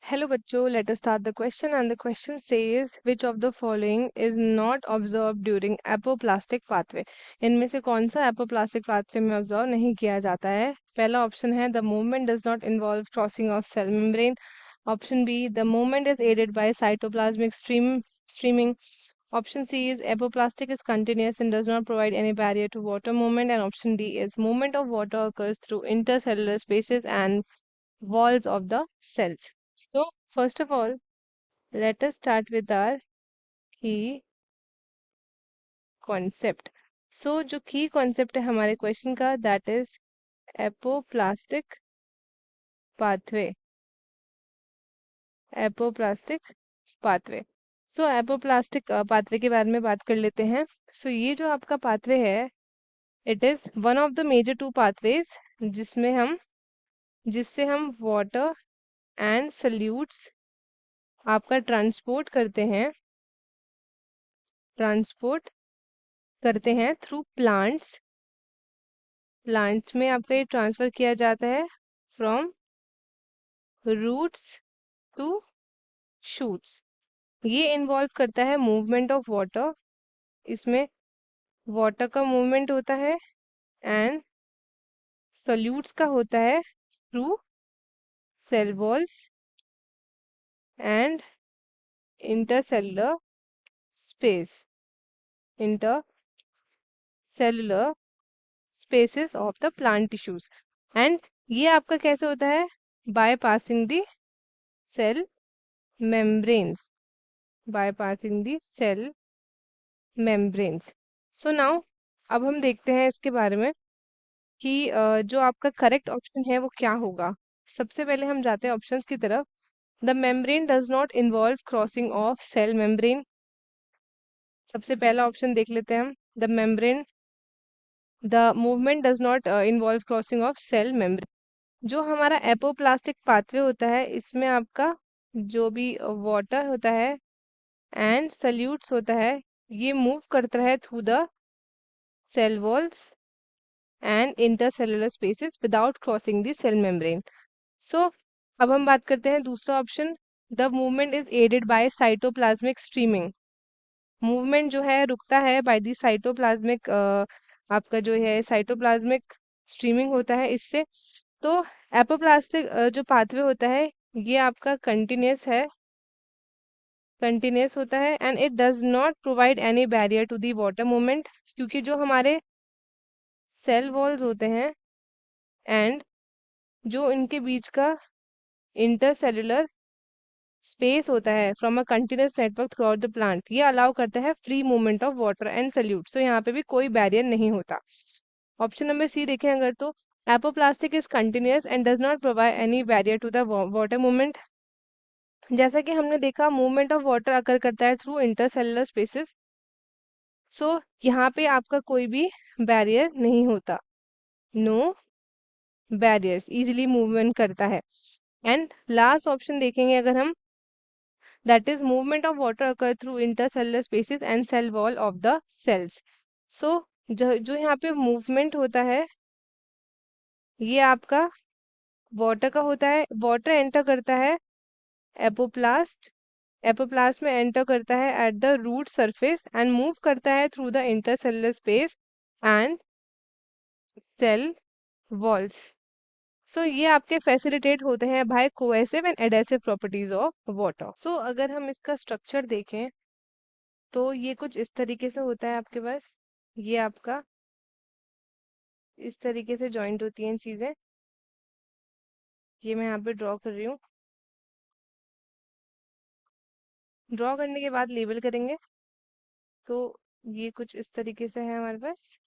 Hello बच्चों, let us start the question and the question says which of the following is not observed during apoplastic pathway. इनमें से कौन सा apoplastic pathway में observe नहीं किया जाता है? पहला ऑप्शन है the movement does not involve crossing of cell membrane. Option B, the movement is aided by cytoplasmic streaming. Option C is apoplastic is continuous and does not provide any barrier to water movement. And option D is movement of water occurs through intercellular spaces and walls of the cells. So, first of all, let us start with our key concept. So, जो key concept है हमारे question का that is apoplastic pathway. apoplastic pathway. So, apoplastic pathway के बारे में बात कर लेते हैं. So, ये जो आपका pathway है, it is one of the major two pathways जिससे हम water and solutes आपका ट्रांसपोर्ट करते हैं थ्रू प्लांट्स में आपका ये ट्रांसफर किया जाता है फ्रॉम रूट्स टू शूट्स. ये इन्वॉल्व करता है मूवमेंट ऑफ वाटर. इसमें वाटर का मूवमेंट होता है एंड सोल्यूट्स का होता है through cell walls and intercellular space intercellular spaces of the plant tissues. And ये आपका कैसे होता है? By passing the cell membranes bypassing the cell membranes. So now अब हम देखते हैं इसके बारे में कि जो आपका करेक्ट ऑप्शन है वो क्या होगा. सबसे पहले हम जाते हैं ऑप्शंस की तरफ. The membrane does not involve crossing of cell membrane. सबसे पहला ऑप्शन देख लेते हैं हम. The movement does not involve crossing of cell membrane. जो हमारा एपोप्लास्टिक पाथवे होता है इसमें आपका जो भी वाटर होता है एंड सल्यूट्स होता है ये मूव करता है through the cell walls and intercellular spaces without crossing the cell membrane. So अब हम बात करते हैं दूसरा option. The movement is aided by cytoplasmic streaming. Movement जो है रुकता है बाय द साइटोप्लाज्मिक आपका जो है साइटोप्लाज्मिक स्ट्रीमिंग होता है इससे. तो एपोप्लास्टिक जो पाथवे होता है ये आपका कंटिन्यूस होता है and it does not provide any barrier to the water movement. क्योंकि जो हमारे सेल वॉल्स होते हैं एंड जो इनके बीच का इंटरसेलुलर स्पेस होता है from a continuous network throughout the plant ये अलाउ करता है free movement of water and solute. So यहाँ पे भी कोई बैरियर नहीं होता. ऑप्शन नंबर सी देखें अगर तो apoplastic is continuous and does not provide any barrier to the water movement. जैसा कि हमने देखा मूवमेंट ऑफ वाटर अकर करता है थ्रू इंटरसेलुलर स्पेसेस. सो यहाँ पे आपका कोई भी बैरियर नहीं होता. नो बैरियर्स इजिली मूवमेंट करता है. एंड लास्ट ऑप्शन देखेंगे अगर हम that is movement of water occur through intercellular spaces and cell wall of the cells. So जो यहाँ पे मूवमेंट होता है ये आपका वाटर का होता है. वाटर एंटर करता है एपोप्लास्ट एपोप्लास्ट में एंटर करता है at the root surface and move करता है through the intercellular space and cell walls. So ये आपके फैसिलिटेट होते हैं by cohesive and adhesive properties of water. So अगर हम इसका स्ट्रक्चर देखें तो ये कुछ इस तरीके से होता है आपके पास. ये आपका इस तरीके से जॉइंट होती हैं चीजें. ये मैं यहाँ पे ड्रॉ कर रही हूँ. ड्रॉ करने के बाद लेबल करेंगे. तो ये कुछ इस तरीके से है हमारे पास.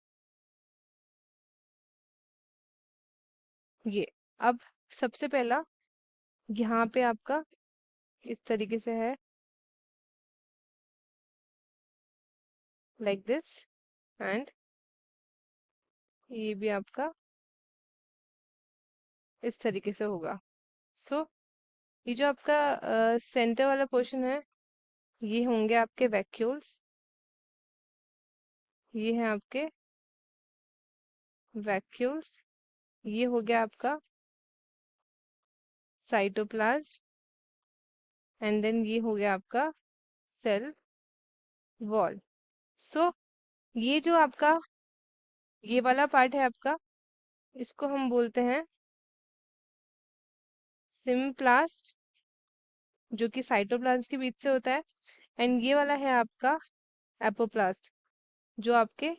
ये अब सबसे पहला यहाँ पे आपका इस तरीके से है लाइक दिस. एंड ये भी आपका इस तरीके से होगा. सो ये जो आपका सेंटर वाला पोर्शन है ये होंगे आपके वैक्यूल्स. ये हैं आपके वैक्यूल्स. ये हो गया आपका साइटोप्लाज्म एंड देन ये हो गया आपका सेल वॉल। सो ये जो आपका ये वाला पार्ट है आपका, इसको हम बोलते हैं सिम्प्लास्ट, जो कि साइटोप्लाज्म के बीच से होता है। एंड ये वाला है आपका एपोप्लास्ट, जो आपके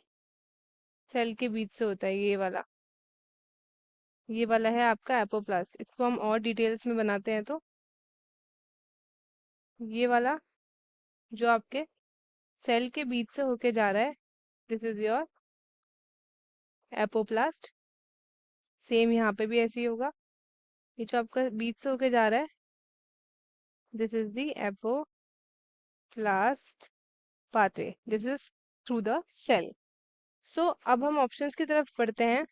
सेल के बीच से होता है। ये वाला है आपका एपोप्लास्ट। इसको हम और डिटेल्स में बनाते हैं तो ये वाला जो आपके सेल के बीच से होके जा रहा है, this is your apoplast. Same यहाँ पे भी ऐसे ही होगा। ये जो आपका बीच से होके जा रहा है, this is the apoplast pathway, this is through the cell. So अब हम ऑप्शंस की तरफ बढ़ते हैं।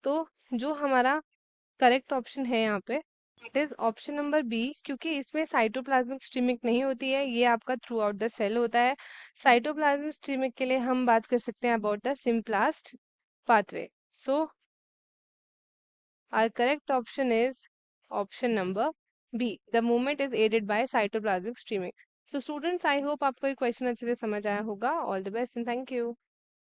तो जो हमारा करेक्ट ऑप्शन है यहाँ पे, it is option number B, क्योंकि इसमें साइटोप्लाज्मिक स्ट्रीमिक नहीं होती है, ये आपका थ्रू आउट द सेल होता है। साइटोप्लाज्मिक स्ट्रीमिक के लिए हम बात कर सकते हैं about the symplast pathway. So our correct option is option number B. The movement is aided by cytoplasmic streaming. So students, I hope आपको ये क्वेश्चन अच्छे से समझ आया होगा. All the best and thank you.